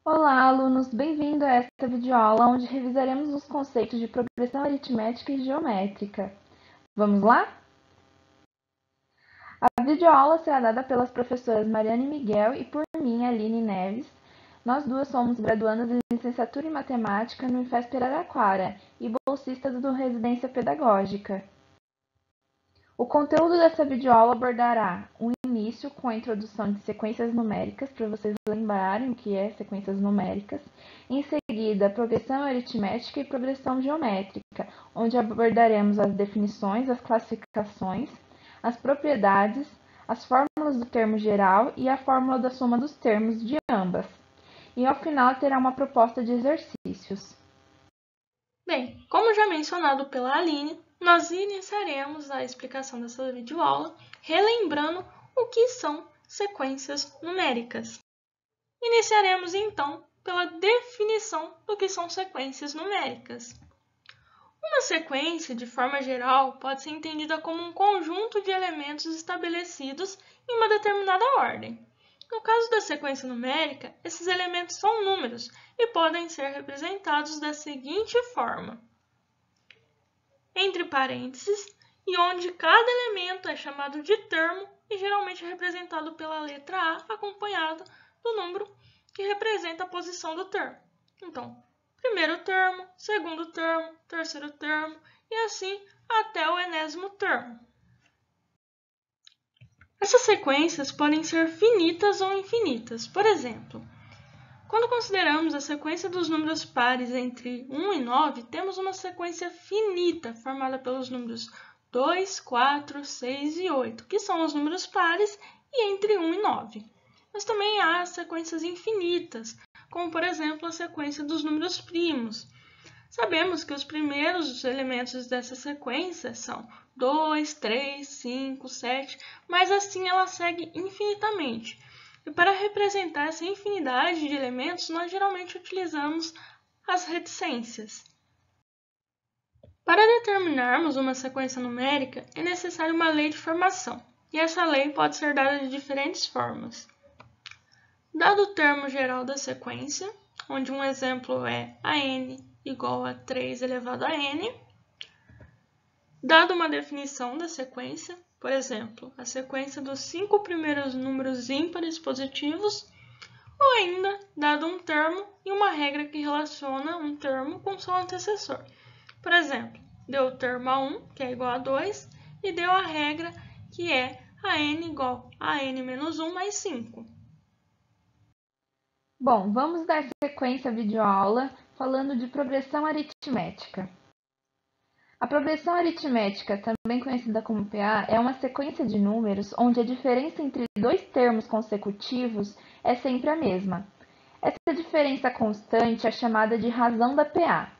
Olá, alunos! Bem-vindo a esta videoaula onde revisaremos os conceitos de progressão aritmética e geométrica. Vamos lá? A videoaula será dada pelas professoras Mariane Miguel e por mim, Aline Neves. Nós duas somos graduandas em licenciatura em matemática no IFESP Araraquara e bolsistas do Residência Pedagógica. O conteúdo dessa videoaula abordará o início com a introdução de sequências numéricas, para vocês lembrarem o que é sequências numéricas. Em seguida, progressão aritmética e progressão geométrica, onde abordaremos as definições, as classificações, as propriedades, as fórmulas do termo geral e a fórmula da soma dos termos de ambas. E ao final terá uma proposta de exercícios. Bem, como já mencionado pela Aline, nós iniciaremos a explicação dessa videoaula relembrando o que são sequências numéricas. Iniciaremos então pela definição do que são sequências numéricas. Uma sequência, de forma geral, pode ser entendida como um conjunto de elementos estabelecidos em uma determinada ordem. No caso da sequência numérica, esses elementos são números e podem ser representados da seguinte forma: entre parênteses, e onde cada elemento é chamado de termo e geralmente representado pela letra A acompanhada do número que representa a posição do termo. Então, primeiro termo, segundo termo, terceiro termo e assim até o enésimo termo. Essas sequências podem ser finitas ou infinitas. Por exemplo, quando consideramos a sequência dos números pares entre 1 e 9, temos uma sequência finita formada pelos números 2, 4, 6 e 8, que são os números pares, e entre 1 e 9. Mas também há sequências infinitas, como por exemplo a sequência dos números primos. Sabemos que os primeiros elementos dessa sequência são 2, 3, 5, 7, mas assim ela segue infinitamente. E para representar essa infinidade de elementos, nós geralmente utilizamos as reticências. Para determinarmos uma sequência numérica, é necessária uma lei de formação, e essa lei pode ser dada de diferentes formas. Dado o termo geral da sequência, onde um exemplo é a n igual a 3 elevado a n, dado uma definição da sequência, por exemplo, a sequência dos 5 primeiros números ímpares positivos, ou ainda dado um termo e uma regra que relaciona um termo com seu antecessor. Por exemplo, deu o termo A1, que é igual a 2, e deu a regra, que é a n igual a n menos 1 mais 5. Bom, vamos dar sequência à videoaula falando de progressão aritmética. A progressão aritmética, também conhecida como PA, é uma sequência de números onde a diferença entre dois termos consecutivos é sempre a mesma. Essa diferença constante é chamada de razão da PA.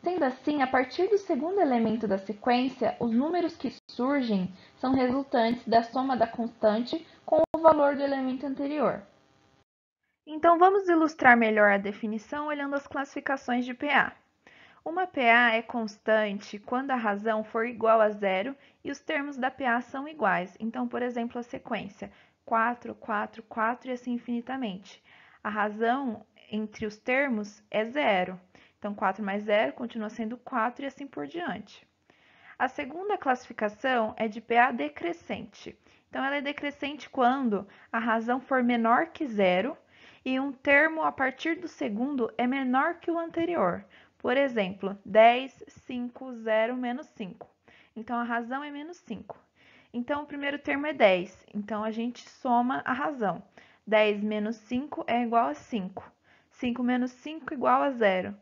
Sendo assim, a partir do segundo elemento da sequência, os números que surgem são resultantes da soma da constante com o valor do elemento anterior. Então, vamos ilustrar melhor a definição olhando as classificações de PA. Uma PA é constante quando a razão for igual a zero e os termos da PA são iguais. Então, por exemplo, a sequência 4, 4, 4 e assim infinitamente. A razão entre os termos é zero. Então, 4 mais 0 continua sendo 4 e assim por diante. A segunda classificação é de PA decrescente. Então, ela é decrescente quando a razão for menor que zero e um termo a partir do segundo é menor que o anterior. Por exemplo, 10, 5, 0, menos 5. Então, a razão é menos 5. Então, o primeiro termo é 10. Então, a gente soma a razão. 10 menos 5 é igual a 5. 5 menos 5 igual a 0.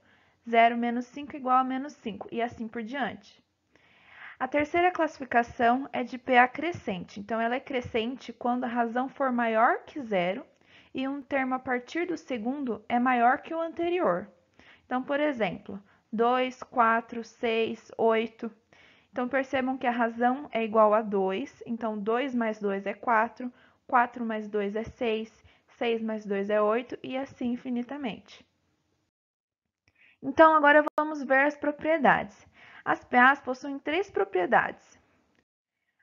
0 menos 5 igual a menos 5. E assim por diante. A terceira classificação é de PA crescente. Então, ela é crescente quando a razão for maior que 0 e um termo a partir do segundo é maior que o anterior. Então, por exemplo, 2, 4, 6, 8. Então, percebam que a razão é igual a 2. Então, 2 mais 2 é 4. 4 mais 2 é 6. 6 mais 2 é 8 e assim infinitamente. Então, agora vamos ver as propriedades. As PAs possuem três propriedades.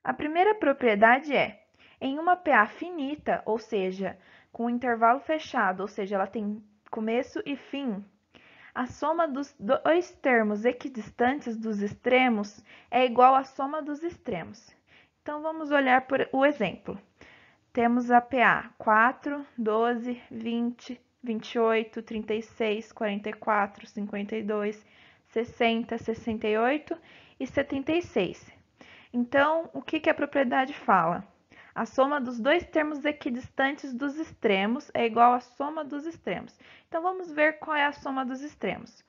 A primeira propriedade é, em uma PA finita, ou seja, com um intervalo fechado, ou seja, ela tem começo e fim, a soma dos dois termos equidistantes dos extremos é igual à soma dos extremos. Então, vamos olhar por o exemplo. Temos a PA 4, 12, 20, 28, 36, 44, 52, 60, 68 e 76. Então, o que a propriedade fala? A soma dos dois termos equidistantes dos extremos é igual à soma dos extremos. Então, vamos ver qual é a soma dos extremos.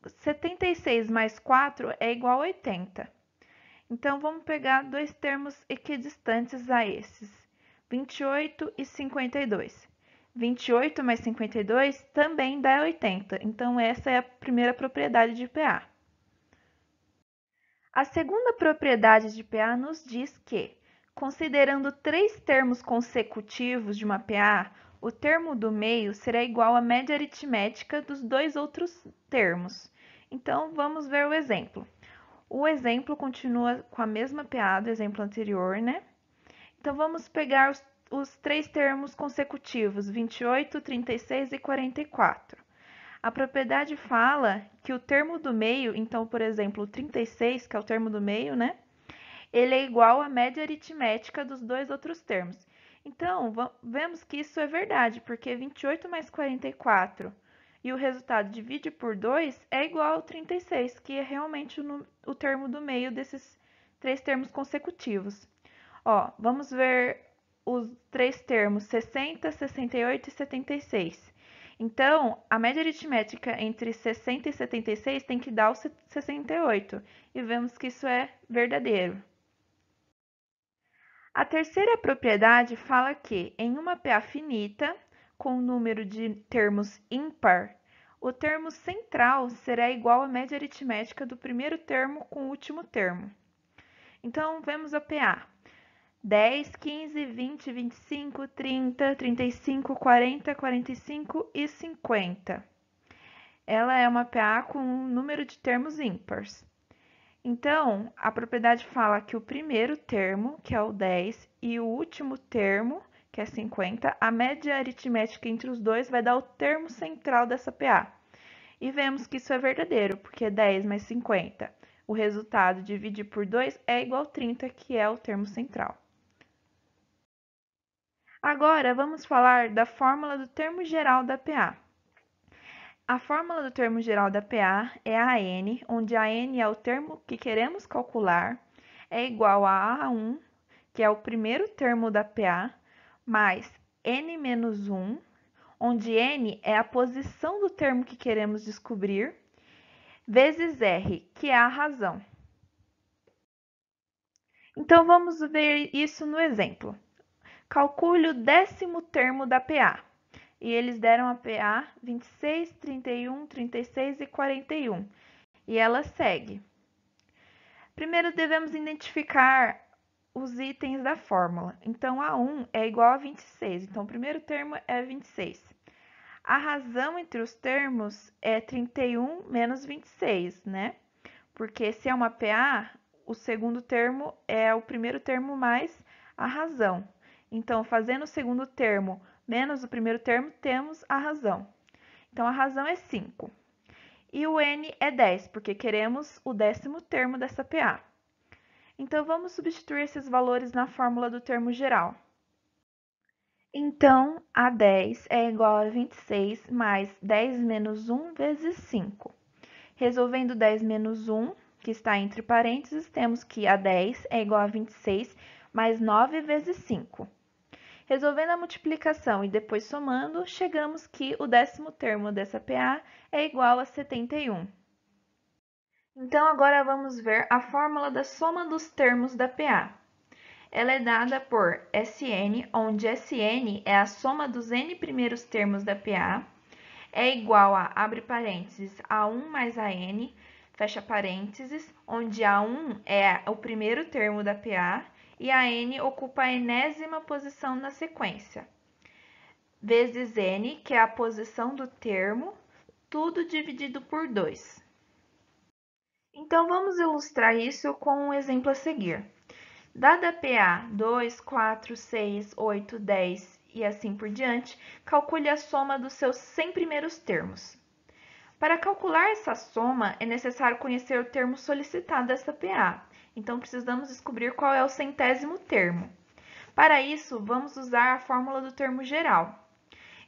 76 mais 4 é igual a 80. Então, vamos pegar dois termos equidistantes a esses, 28 e 52. 28 mais 52 também dá 80. Então, essa é a primeira propriedade de PA. A segunda propriedade de PA nos diz que, considerando três termos consecutivos de uma PA, o termo do meio será igual à média aritmética dos dois outros termos. Então, vamos ver o exemplo. O exemplo continua com a mesma PA do exemplo anterior, né? Então, vamos pegar os três termos consecutivos, 28, 36 e 44. A propriedade fala que o termo do meio, então, por exemplo, o 36, que é o termo do meio, né? Ele é igual à média aritmética dos dois outros termos. Então, vemos que isso é verdade, porque 28 mais 44 e o resultado divide por 2 é igual ao 36, que é realmente o termo do meio desses três termos consecutivos. Ó, vamos ver os três termos 60, 68 e 76. Então, a média aritmética entre 60 e 76 tem que dar o 68, e vemos que isso é verdadeiro. A terceira propriedade fala que, em uma PA finita, com um número de termos ímpar, o termo central será igual à média aritmética do primeiro termo com o último termo. Então, vemos a PA. 10, 15, 20, 25, 30, 35, 40, 45 e 50. Ela é uma PA com um número de termos ímpares. Então, a propriedade fala que o primeiro termo, que é o 10, e o último termo, que é 50, a média aritmética entre os dois vai dar o termo central dessa PA. E vemos que isso é verdadeiro, porque 10 mais 50, o resultado dividido por 2 é igual a 30, que é o termo central. Agora, vamos falar da fórmula do termo geral da PA. A fórmula do termo geral da PA é a n, onde a n é o termo que queremos calcular, é igual a A1, que é o primeiro termo da PA, mais n menos 1, onde n é a posição do termo que queremos descobrir, vezes r, que é a razão. Então, vamos ver isso no exemplo. Calcule o 10º termo da PA. E eles deram a PA 26, 31, 36 e 41. E ela segue. Primeiro, devemos identificar os itens da fórmula. Então, A1 é igual a 26. Então, o primeiro termo é 26. A razão entre os termos é 31 menos 26, né? Porque se é uma PA, o segundo termo é o primeiro termo mais a razão. Então, fazendo o segundo termo menos o primeiro termo, temos a razão. Então, a razão é 5. E o n é 10, porque queremos o 10º termo dessa PA. Então, vamos substituir esses valores na fórmula do termo geral. Então, a 10 é igual a 26 mais 10 menos 1 vezes 5. Resolvendo 10 menos 1, que está entre parênteses, temos que a 10 é igual a 26 mais 9 vezes 5. Resolvendo a multiplicação e depois somando, chegamos que o 10º termo dessa PA é igual a 71. Então, agora vamos ver a fórmula da soma dos termos da PA. Ela é dada por Sn, onde Sn é a soma dos n primeiros termos da PA, é igual a, abre parênteses, A1 mais AN, fecha parênteses, onde A1 é o primeiro termo da PA, e a n ocupa a enésima posição na sequência, vezes n, que é a posição do termo, tudo dividido por 2. Então, vamos ilustrar isso com um exemplo a seguir. Dada a PA 2, 4, 6, 8, 10 e assim por diante, calcule a soma dos seus 100 primeiros termos. Para calcular essa soma, é necessário conhecer o termo solicitado dessa PA. Então, precisamos descobrir qual é o centésimo termo. Para isso, vamos usar a fórmula do termo geral.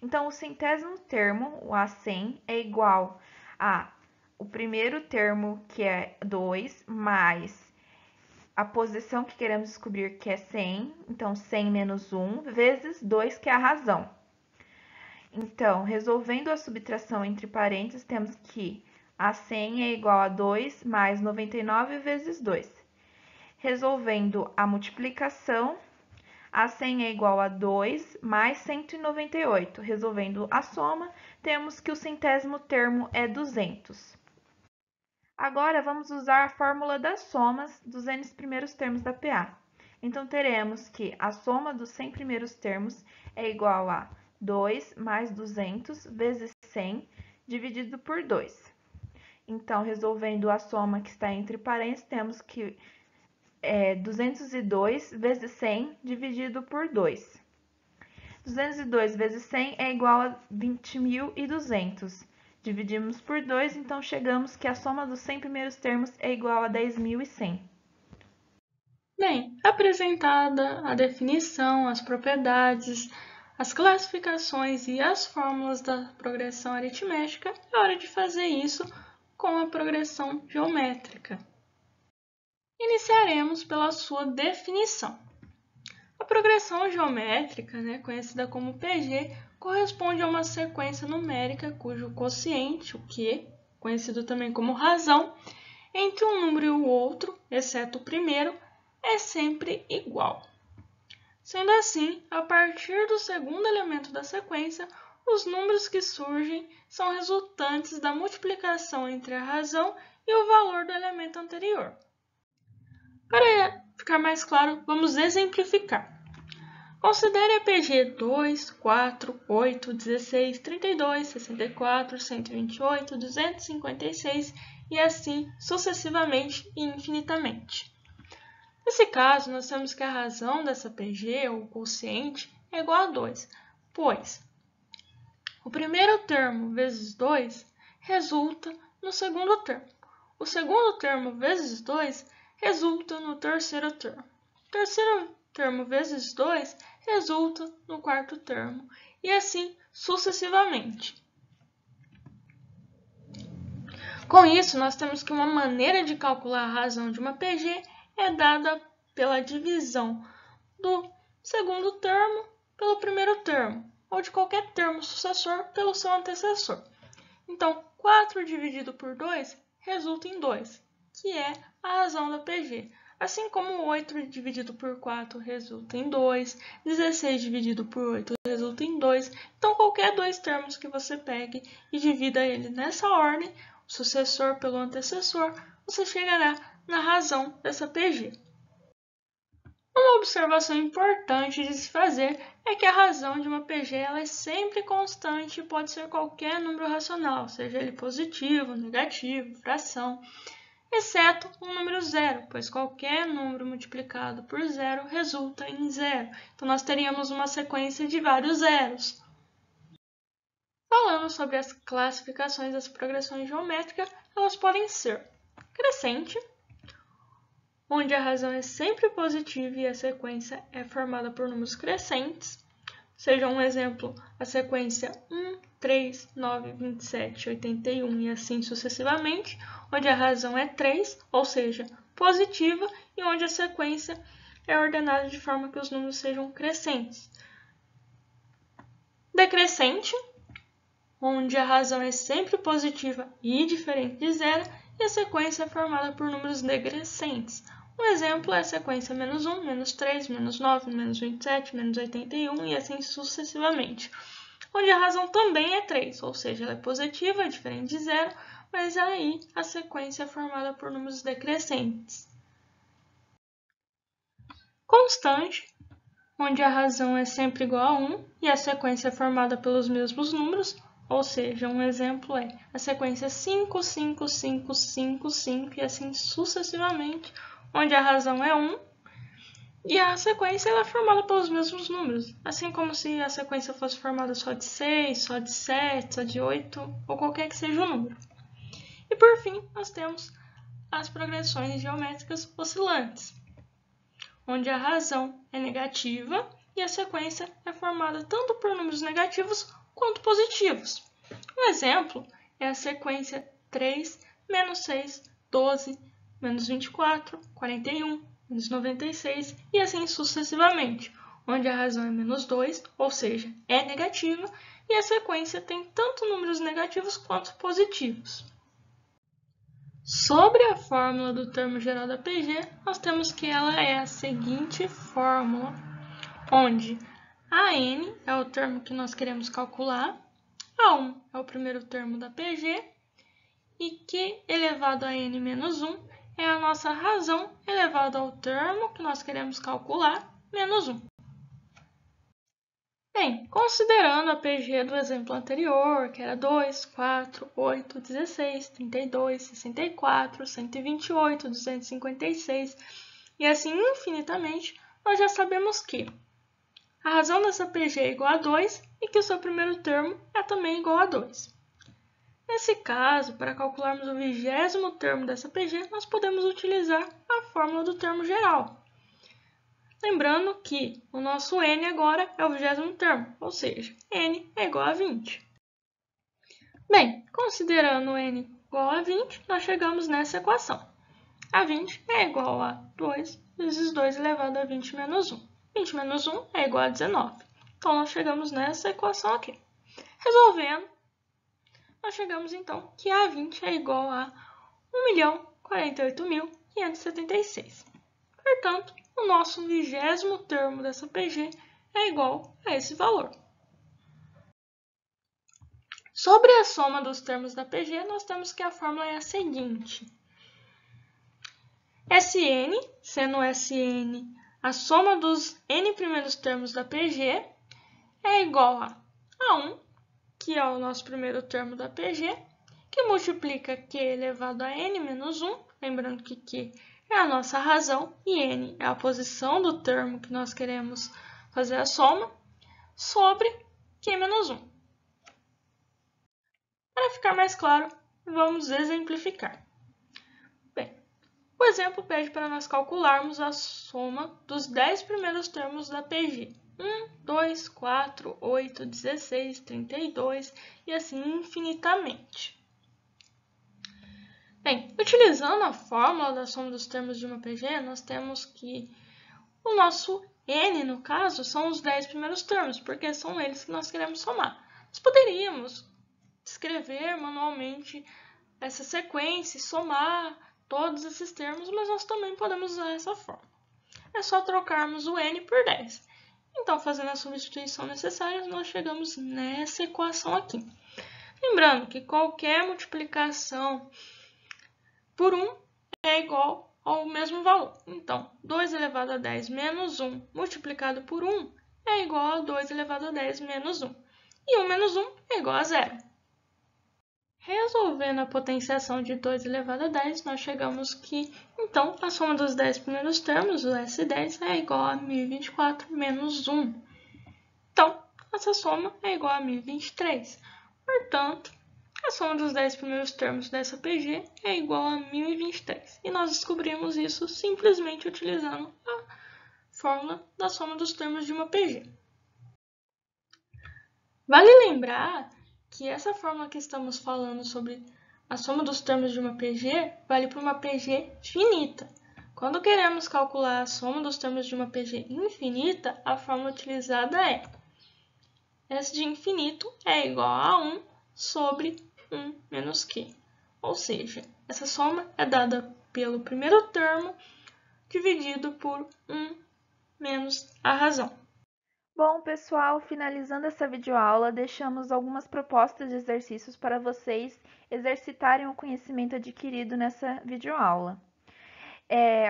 Então, o centésimo termo, o A100, é igual a o primeiro termo, que é 2, mais a posição que queremos descobrir, que é 100. Então, 100 menos 1, vezes 2, que é a razão. Então, resolvendo a subtração entre parênteses, temos que a 100 é igual a 2 mais 99 vezes 2. Resolvendo a multiplicação, a 100 é igual a 2 mais 198. Resolvendo a soma, temos que o centésimo termo é 200. Agora, vamos usar a fórmula das somas dos n primeiros termos da PA. Então, teremos que a soma dos 100 primeiros termos é igual a 2 mais 200 vezes 100 dividido por 2. Então, resolvendo a soma que está entre parênteses, temos que 202 vezes 100 dividido por 2. 202 vezes 100 é igual a 20.200. Dividimos por 2, então chegamos que a soma dos 100 primeiros termos é igual a 10.100. Bem, apresentada a definição, as propriedades, as classificações e as fórmulas da progressão aritmética, é hora de fazer isso com a progressão geométrica. Iniciaremos pela sua definição. A progressão geométrica, conhecida como PG, corresponde a uma sequência numérica cujo quociente, o Q, conhecido também como razão, entre um número e o outro, exceto o primeiro, é sempre igual. Sendo assim, a partir do segundo elemento da sequência, os números que surgem são resultantes da multiplicação entre a razão e o valor do elemento anterior. Para ficar mais claro, vamos exemplificar. Considere a PG 2, 4, 8, 16, 32, 64, 128, 256 e assim sucessivamente e infinitamente. Nesse caso, nós temos que a razão dessa PG, ou quociente, é igual a 2, pois o primeiro termo vezes 2 resulta no segundo termo. O segundo termo vezes 2 resulta no terceiro termo. O terceiro termo vezes 2 resulta no quarto termo, e assim sucessivamente. Com isso, nós temos que uma maneira de calcular a razão de uma PG é dada pela divisão do segundo termo pelo primeiro termo, ou de qualquer termo sucessor pelo seu antecessor. Então, 4 dividido por 2 resulta em 2, que é a razão da PG. Assim como 8 dividido por 4 resulta em 2, 16 dividido por 8 resulta em 2. Então, qualquer dois termos que você pegue e divida ele nessa ordem, o sucessor pelo antecessor, você chegará na razão dessa PG. Uma observação importante de se fazer é que a razão de uma PG ela é sempre constante e pode ser qualquer número racional, seja ele positivo, negativo, fração, exceto um número zero, pois qualquer número multiplicado por zero resulta em zero. Então, nós teríamos uma sequência de vários zeros. Falando sobre as classificações das progressões geométricas, elas podem ser crescente, onde a razão é sempre positiva e a sequência é formada por números crescentes. Seja um exemplo, a sequência 1, 3, 9, 27, 81 e assim sucessivamente, onde a razão é 3, ou seja, positiva, e onde a sequência é ordenada de forma que os números sejam crescentes. Decrescente, onde a razão é sempre positiva e diferente de zero, e a sequência é formada por números decrescentes. Um exemplo é a sequência menos 1, menos 3, menos 9, menos 27, menos 81 e assim sucessivamente, onde a razão também é 3, ou seja, ela é positiva, é diferente de zero, mas aí a sequência é formada por números decrescentes. Constante, onde a razão é sempre igual a 1 e a sequência é formada pelos mesmos números, ou seja, um exemplo é a sequência 5, 5, 5, 5, 5 e assim sucessivamente, onde a razão é 1 E a sequência ela é formada pelos mesmos números, assim como se a sequência fosse formada só de 6, só de 7, só de 8, ou qualquer que seja o número. E por fim, nós temos as progressões geométricas oscilantes, onde a razão é negativa e a sequência é formada tanto por números negativos quanto positivos. Um exemplo é a sequência 3, menos 6, 12, menos 24, 41, menos 96 e assim sucessivamente, onde a razão é menos 2, ou seja, é negativa, e a sequência tem tanto números negativos quanto positivos. Sobre a fórmula do termo geral da PG, nós temos que ela é a seguinte fórmula, onde a n é o termo que nós queremos calcular, a1 é o primeiro termo da PG, e q elevado a n menos 1 é a nossa razão elevada ao termo que nós queremos calcular, menos 1. Bem, considerando a PG do exemplo anterior, que era 2, 4, 8, 16, 32, 64, 128, 256 e assim infinitamente, nós já sabemos que a razão dessa PG é igual a 2 e que o seu primeiro termo é também igual a 2. Nesse caso, para calcularmos o 20º termo dessa PG, nós podemos utilizar a fórmula do termo geral. Lembrando que o nosso n agora é o 20º termo, ou seja, n é igual a 20. Bem, considerando n igual a 20, nós chegamos nessa equação. A 20 é igual a 2 vezes 2 elevado a 20 menos 1. 20 menos 1 é igual a 19. Então, nós chegamos nessa equação aqui. Resolvendo, nós chegamos então que a 20 é igual a 1.048.576. Portanto, o nosso 20º termo dessa PG é igual a esse valor. Sobre a soma dos termos da PG, nós temos que a fórmula é a seguinte. Sn, sendo Sn a soma dos n primeiros termos da PG, é igual a 1, que é o nosso primeiro termo da PG, que multiplica q elevado a n menos 1, lembrando que q é a nossa razão e n é a posição do termo que nós queremos fazer a soma, sobre q menos 1. Para ficar mais claro, vamos exemplificar. Bem, o exemplo pede para nós calcularmos a soma dos 10 primeiros termos da PG. 1, 2, 4, 8, 16, 32 e assim infinitamente. Bem, utilizando a fórmula da soma dos termos de uma PG, nós temos que o nosso n, no caso, são os 10 primeiros termos, porque são eles que nós queremos somar. Nós poderíamos escrever manualmente essa sequência e somar todos esses termos, mas nós também podemos usar essa fórmula. É só trocarmos o n por 10. Então, fazendo a substituição necessária, nós chegamos nessa equação aqui. Lembrando que qualquer multiplicação por 1 é igual ao mesmo valor. Então, 2 elevado a 10 menos 1 multiplicado por 1 é igual a 2 elevado a 10 menos 1. E 1 menos 1 é igual a 0. Resolvendo a potenciação de 2 elevado a 10, nós chegamos que, então, a soma dos 10 primeiros termos, o S10, é igual a 1024 menos 1. Então, essa soma é igual a 1023. Portanto, a soma dos 10 primeiros termos dessa PG é igual a 1023. E nós descobrimos isso simplesmente utilizando a fórmula da soma dos termos de uma PG. Vale lembrar que essa fórmula que estamos falando sobre a soma dos termos de uma PG vale para uma PG finita. Quando queremos calcular a soma dos termos de uma PG infinita, a fórmula utilizada é S de infinito é igual a 1 sobre 1 menos Q. Ou seja, essa soma é dada pelo primeiro termo dividido por 1 menos a razão. Bom, pessoal, finalizando essa videoaula, deixamos algumas propostas de exercícios para vocês exercitarem o conhecimento adquirido nessa videoaula.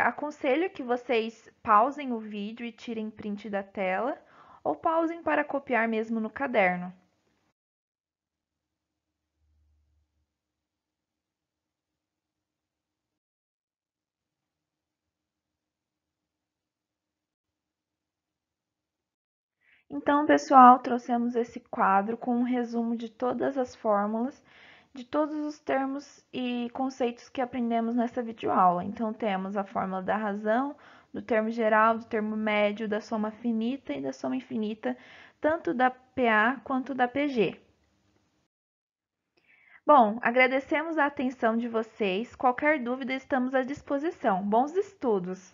Aconselho que vocês pausem o vídeo e tirem print da tela, ou pausem para copiar mesmo no caderno. Então, pessoal, trouxemos esse quadro com um resumo de todas as fórmulas, de todos os termos e conceitos que aprendemos nessa videoaula. Então, temos a fórmula da razão, do termo geral, do termo médio, da soma finita e da soma infinita, tanto da PA quanto da PG. Bom, agradecemos a atenção de vocês. Qualquer dúvida, estamos à disposição. Bons estudos!